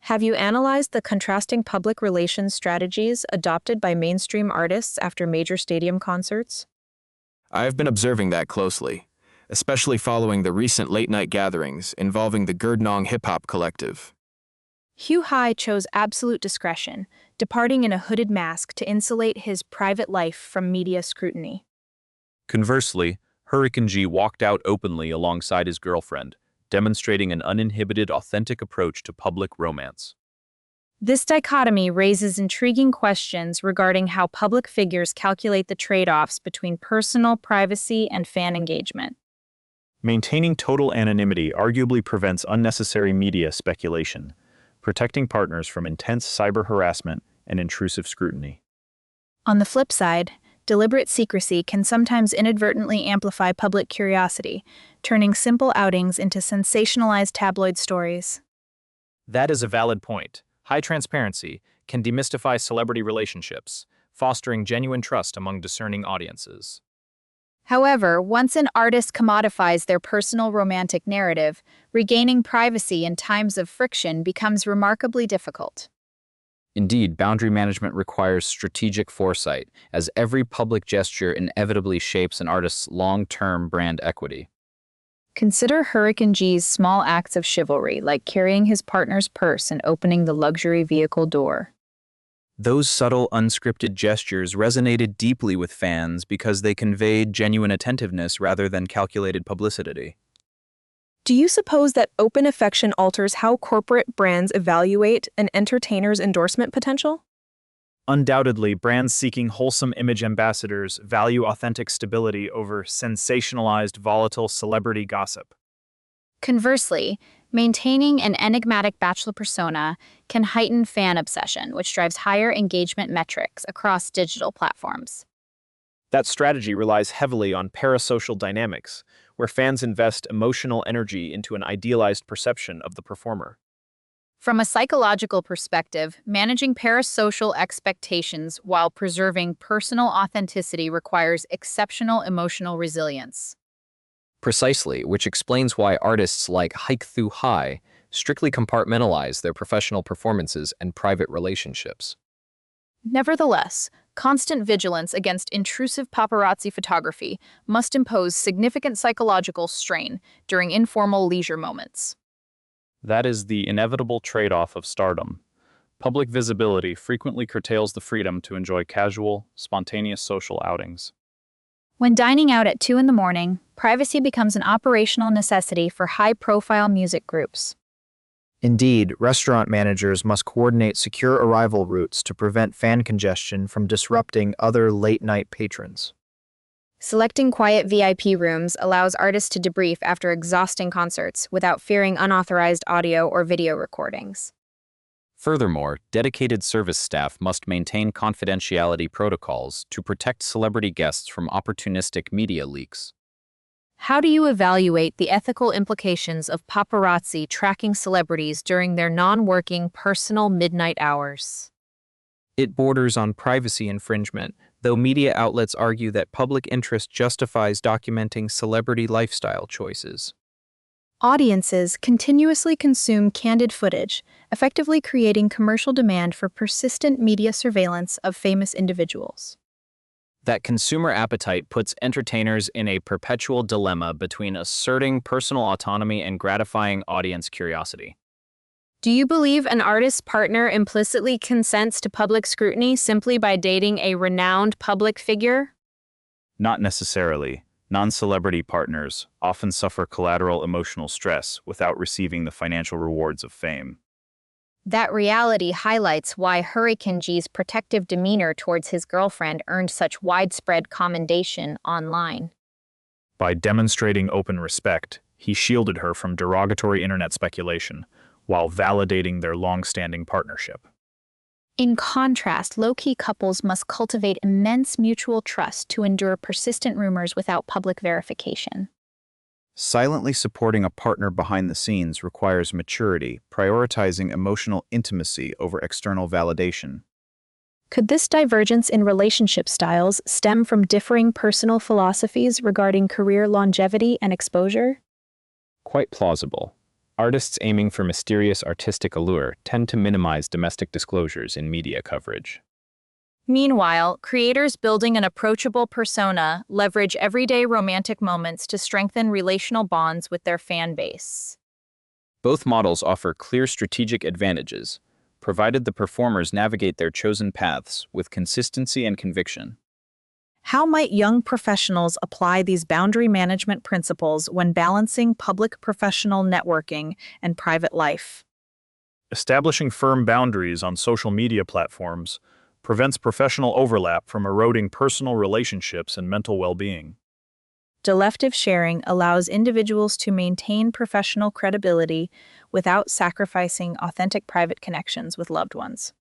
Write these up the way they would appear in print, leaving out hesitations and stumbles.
Have you analyzed the contrasting public relations strategies adopted by mainstream artists after major stadium concerts? I've been observing that closely, especially following the recent late-night gatherings involving the Gurdnong hip-hop collective. Hugh High chose absolute discretion, departing in a hooded mask to insulate his private life from media scrutiny. Conversely, Hurricane G walked out openly alongside his girlfriend, demonstrating an uninhibited, authentic approach to public romance. This dichotomy raises intriguing questions regarding how public figures calculate the trade-offs between personal privacy and fan engagement. Maintaining total anonymity arguably prevents unnecessary media speculation, protecting partners from intense cyber harassment and intrusive scrutiny. On the flip side, deliberate secrecy can sometimes inadvertently amplify public curiosity, turning simple outings into sensationalized tabloid stories. That is a valid point. High transparency can demystify celebrity relationships, fostering genuine trust among discerning audiences. However, once an artist commodifies their personal romantic narrative, regaining privacy in times of friction becomes remarkably difficult. Indeed, boundary management requires strategic foresight, as every public gesture inevitably shapes an artist's long-term brand equity. Consider Hurricane G's small acts of chivalry, like carrying his partner's purse and opening the luxury vehicle door. Those subtle, unscripted gestures resonated deeply with fans because they conveyed genuine attentiveness rather than calculated publicity. Do you suppose that open affection alters how corporate brands evaluate an entertainer's endorsement potential? Undoubtedly, brands seeking wholesome image ambassadors value authentic stability over sensationalized, volatile celebrity gossip. Conversely, maintaining an enigmatic bachelor persona can heighten fan obsession, which drives higher engagement metrics across digital platforms. That strategy relies heavily on parasocial dynamics, where fans invest emotional energy into an idealized perception of the performer. From a psychological perspective, managing parasocial expectations while preserving personal authenticity requires exceptional emotional resilience. Precisely, which explains why artists like Hike Through High strictly compartmentalize their professional performances and private relationships. Nevertheless, constant vigilance against intrusive paparazzi photography must impose significant psychological strain during informal leisure moments. That is the inevitable trade-off of stardom. Public visibility frequently curtails the freedom to enjoy casual, spontaneous social outings. When dining out at 2 a.m, privacy becomes an operational necessity for high-profile music groups. Indeed, restaurant managers must coordinate secure arrival routes to prevent fan congestion from disrupting other late-night patrons. Selecting quiet VIP rooms allows artists to debrief after exhausting concerts without fearing unauthorized audio or video recordings. Furthermore, dedicated service staff must maintain confidentiality protocols to protect celebrity guests from opportunistic media leaks. How do you evaluate the ethical implications of paparazzi tracking celebrities during their non-working personal midnight hours? It borders on privacy infringement, though media outlets argue that public interest justifies documenting celebrity lifestyle choices. Audiences continuously consume candid footage, effectively creating commercial demand for persistent media surveillance of famous individuals. That consumer appetite puts entertainers in a perpetual dilemma between asserting personal autonomy and gratifying audience curiosity. Do you believe an artist's partner implicitly consents to public scrutiny simply by dating a renowned public figure? Not necessarily. Non-celebrity partners often suffer collateral emotional stress without receiving the financial rewards of fame. That reality highlights why Hurricane G's protective demeanor towards his girlfriend earned such widespread commendation online. By demonstrating open respect, he shielded her from derogatory internet speculation, while validating their long-standing partnership. In contrast, low-key couples must cultivate immense mutual trust to endure persistent rumors without public verification. Silently supporting a partner behind the scenes requires maturity, prioritizing emotional intimacy over external validation. Could this divergence in relationship styles stem from differing personal philosophies regarding career longevity and exposure? Quite plausible. Artists aiming for mysterious artistic allure tend to minimize domestic disclosures in media coverage. Meanwhile, creators building an approachable persona leverage everyday romantic moments to strengthen relational bonds with their fan base. Both models offer clear strategic advantages, provided the performers navigate their chosen paths with consistency and conviction. How might young professionals apply these boundary management principles when balancing public professional networking and private life? Establishing firm boundaries on social media platforms prevents professional overlap from eroding personal relationships and mental well-being. Selective sharing allows individuals to maintain professional credibility without sacrificing authentic private connections with loved ones.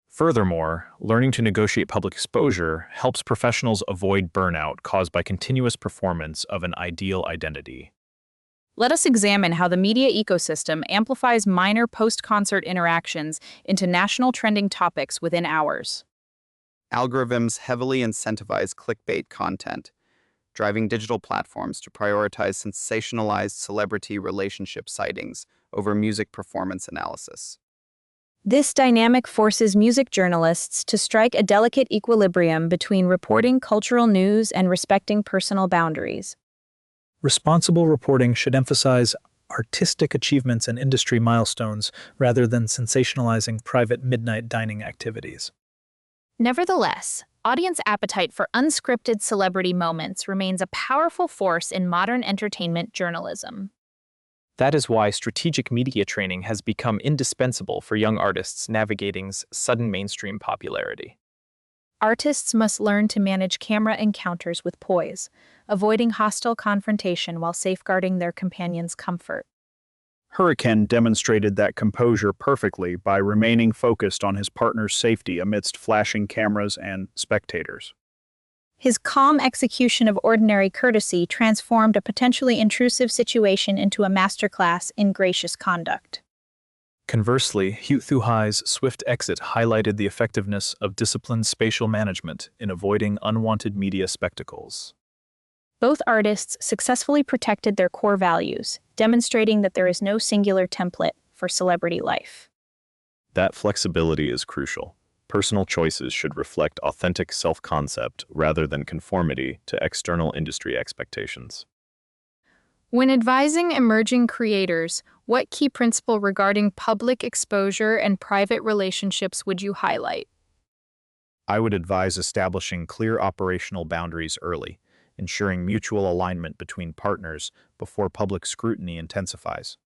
Furthermore, learning to negotiate public exposure helps professionals avoid burnout caused by continuous performance of an ideal identity. Let us examine how the media ecosystem amplifies minor post-concert interactions into national trending topics within hours. Algorithms heavily incentivize clickbait content, driving digital platforms to prioritize sensationalized celebrity relationship sightings over music performance analysis. This dynamic forces music journalists to strike a delicate equilibrium between reporting cultural news and respecting personal boundaries. Responsible reporting should emphasize artistic achievements and industry milestones rather than sensationalizing private midnight dining activities. Nevertheless, audience appetite for unscripted celebrity moments remains a powerful force in modern entertainment journalism. That is why strategic media training has become indispensable for young artists navigating sudden mainstream popularity. Artists must learn to manage camera encounters with poise, avoiding hostile confrontation while safeguarding their companion's comfort. Hurricane demonstrated that composure perfectly by remaining focused on his partner's safety amidst flashing cameras and spectators. His calm execution of ordinary courtesy transformed a potentially intrusive situation into a masterclass in gracious conduct. Conversely, Hu Hai's swift exit highlighted the effectiveness of disciplined spatial management in avoiding unwanted media spectacles. Both artists successfully protected their core values, demonstrating that there is no singular template for celebrity life. That flexibility is crucial. Personal choices should reflect authentic self-concept rather than conformity to external industry expectations. When advising emerging creators, what key principle regarding public exposure and private relationships would you highlight? I would advise establishing clear operational boundaries early, ensuring mutual alignment between partners before public scrutiny intensifies.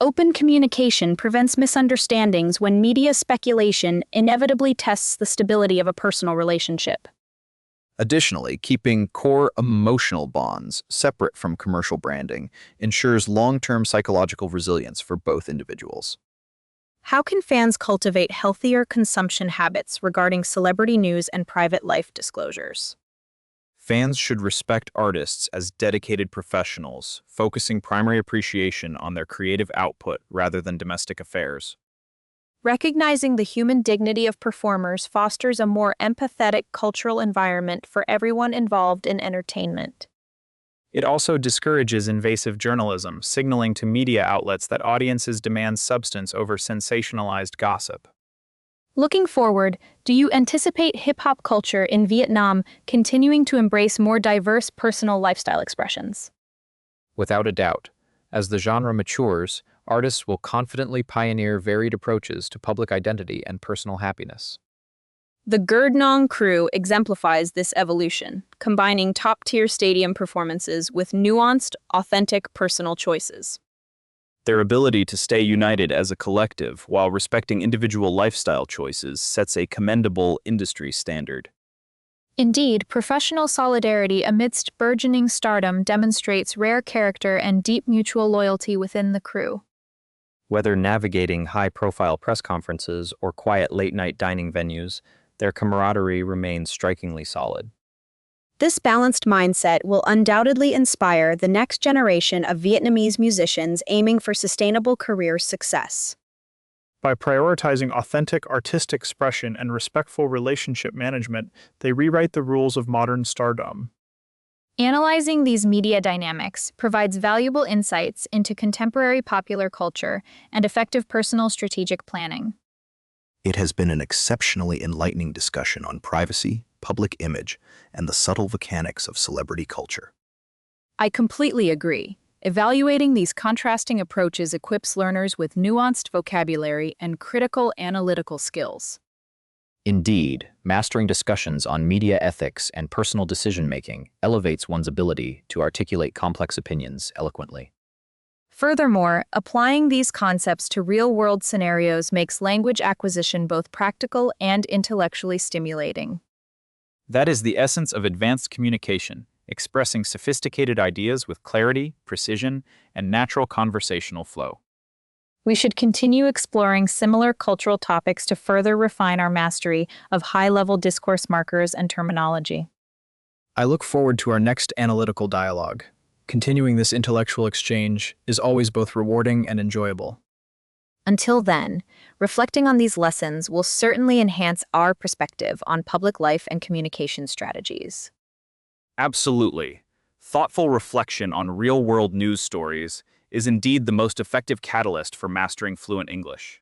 Open communication prevents misunderstandings when media speculation inevitably tests the stability of a personal relationship. Additionally, keeping core emotional bonds separate from commercial branding ensures long-term psychological resilience for both individuals. How can fans cultivate healthier consumption habits regarding celebrity news and private life disclosures? Fans should respect artists as dedicated professionals, focusing primary appreciation on their creative output rather than domestic affairs. Recognizing the human dignity of performers fosters a more empathetic cultural environment for everyone involved in entertainment. It also discourages invasive journalism, signaling to media outlets that audiences demand substance over sensationalized gossip. Looking forward, do you anticipate hip-hop culture in Vietnam continuing to embrace more diverse personal lifestyle expressions? Without a doubt, as the genre matures, artists will confidently pioneer varied approaches to public identity and personal happiness. The Gerd Nong crew exemplifies this evolution, combining top-tier stadium performances with nuanced, authentic personal choices. Their ability to stay united as a collective while respecting individual lifestyle choices sets a commendable industry standard. Indeed, professional solidarity amidst burgeoning stardom demonstrates rare character and deep mutual loyalty within the crew. Whether navigating high-profile press conferences or quiet late-night dining venues, their camaraderie remains strikingly solid. This balanced mindset will undoubtedly inspire the next generation of Vietnamese musicians aiming for sustainable career success. By prioritizing authentic artistic expression and respectful relationship management, they rewrite the rules of modern stardom. Analyzing these media dynamics provides valuable insights into contemporary popular culture and effective personal strategic planning. It has been an exceptionally enlightening discussion on privacy, public image, and the subtle mechanics of celebrity culture. I completely agree. Evaluating these contrasting approaches equips learners with nuanced vocabulary and critical analytical skills. Indeed, mastering discussions on media ethics and personal decision-making elevates one's ability to articulate complex opinions eloquently. Furthermore, applying these concepts to real-world scenarios makes language acquisition both practical and intellectually stimulating. That is the essence of advanced communication, expressing sophisticated ideas with clarity, precision, and natural conversational flow. We should continue exploring similar cultural topics to further refine our mastery of high-level discourse markers and terminology. I look forward to our next analytical dialogue. Continuing this intellectual exchange is always both rewarding and enjoyable. Until then, reflecting on these lessons will certainly enhance our perspective on public life and communication strategies. Absolutely. Thoughtful reflection on real-world news stories is indeed the most effective catalyst for mastering fluent English.